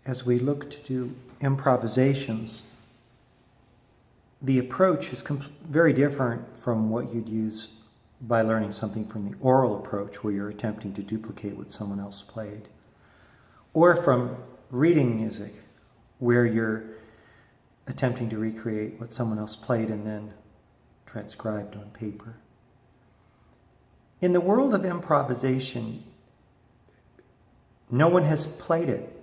as we look to do improvisations, the approach is very different from what you'd use by learning something from the oral approach, where you're attempting to duplicate what someone else played, or from reading music, where you're attempting to recreate what someone else played and then transcribed on paper. In the world of improvisation, no one has played it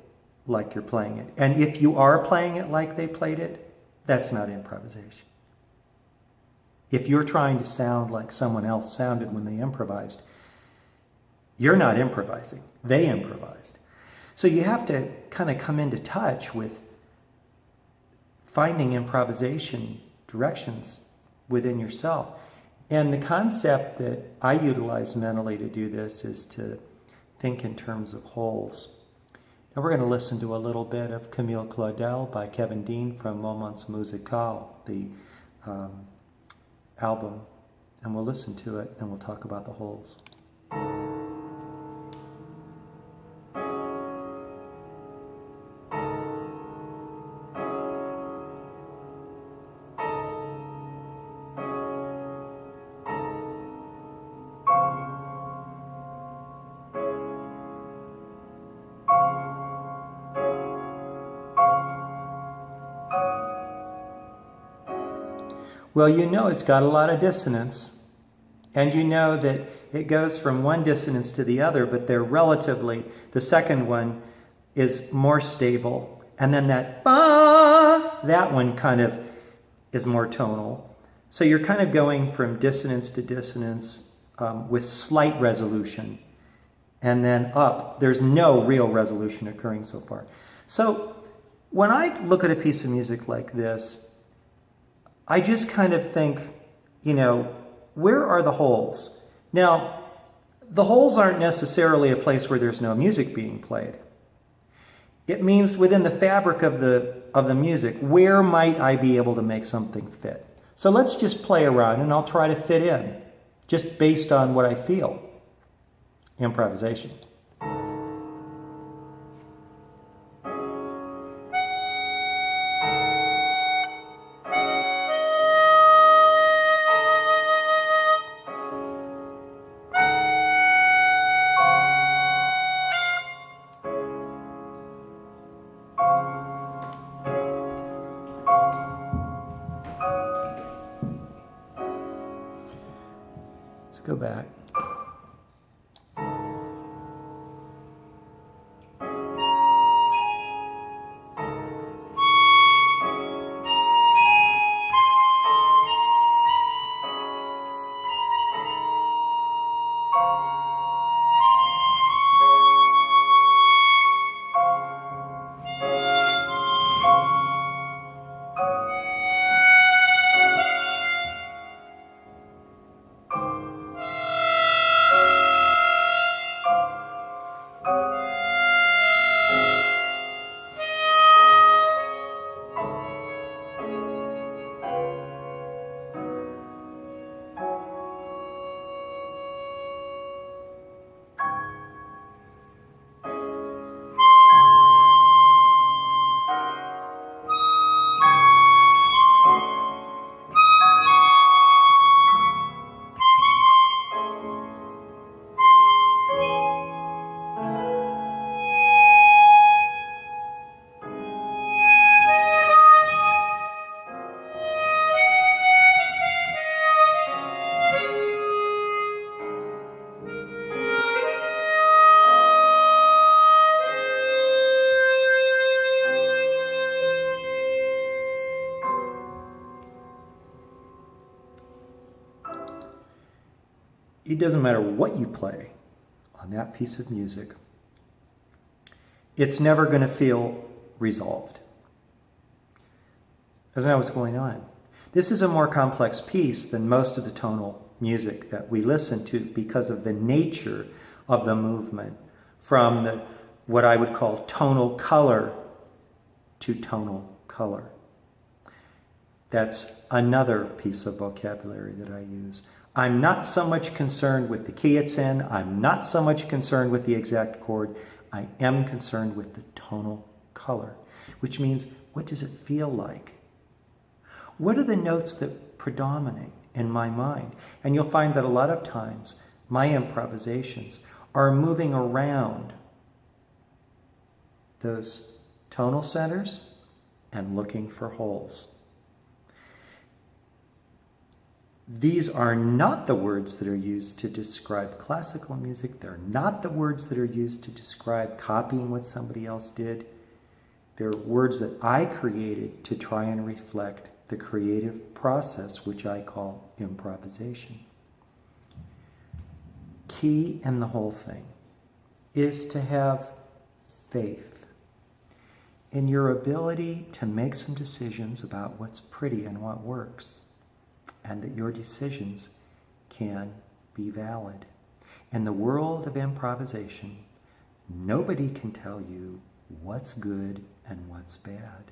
like you're playing it. And if you are playing it like they played it, that's not improvisation. If you're trying to sound like someone else sounded when they improvised, you're not improvising. They improvised. So you have to kind of come into touch with finding improvisation directions within yourself. And the concept that I utilize mentally to do this is to think in terms of wholes. Now we're going to listen to a little bit of Camille Claudel by Kevin Dean from Moments Musicaux, the album. And we'll listen to it and we'll talk about the wholes. Well, you know it's got a lot of dissonance, and you know that it goes from one dissonance to the other, but they're relatively, the second one is more stable, and then that ba, that one kind of is more tonal. So you're kind of going from dissonance to dissonance with slight resolution, and then up. There's no real resolution occurring so far. So when I look at a piece of music like this, I just kind of think, you know, where are the wholes? Now, the wholes aren't necessarily a place where there's no music being played. It means within the fabric of the music, where might I be able to make something fit? So let's just play around and I'll try to fit in, just based on what I feel. Improvisation. Let's go back. It doesn't matter what you play on that piece of music, it's never going to feel resolved. That's not what's going on. This is a more complex piece than most of the tonal music that we listen to because of the nature of the movement from what I would call tonal color to tonal color. That's another piece of vocabulary that I use. I'm not so much concerned with the key it's in. I'm not so much concerned with the exact chord. I am concerned with the tonal color, which means what does it feel like? What are the notes that predominate in my mind? And you'll find that a lot of times my improvisations are moving around those tonal centers and looking for holes. These are not the words that are used to describe classical music. They're not the words that are used to describe copying what somebody else did. They're words that I created to try and reflect the creative process, which I call improvisation. Key in the whole thing is to have faith in your ability to make some decisions about what's pretty and what works, and that your decisions can be valid. In the world of improvisation, nobody can tell you what's good and what's bad.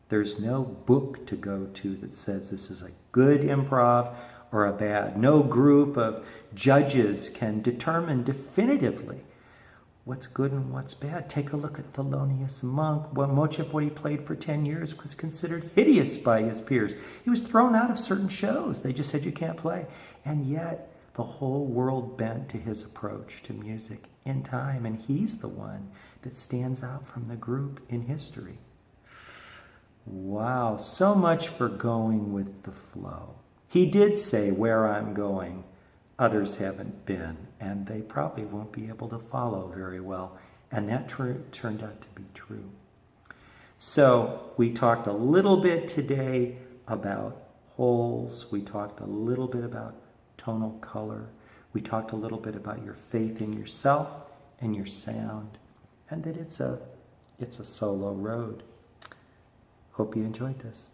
There's no book to go to that says this is a good improv or a bad. No group of judges can determine definitively what's good and what's bad. Take a look at Thelonious Monk. Much of what he played for 10 years was considered hideous by his peers. He was thrown out of certain shows. They just said, you can't play. And yet, the whole world bent to his approach to music in time, and he's the one that stands out from the group in history. Wow, so much for going with the flow. He did say, where I'm going, others haven't been, and they probably won't be able to follow very well. And that turned out to be true. So we talked a little bit today about holes. We talked a little bit about tonal color. We talked a little bit about your faith in yourself and your sound, and that it's a solo road. Hope you enjoyed this.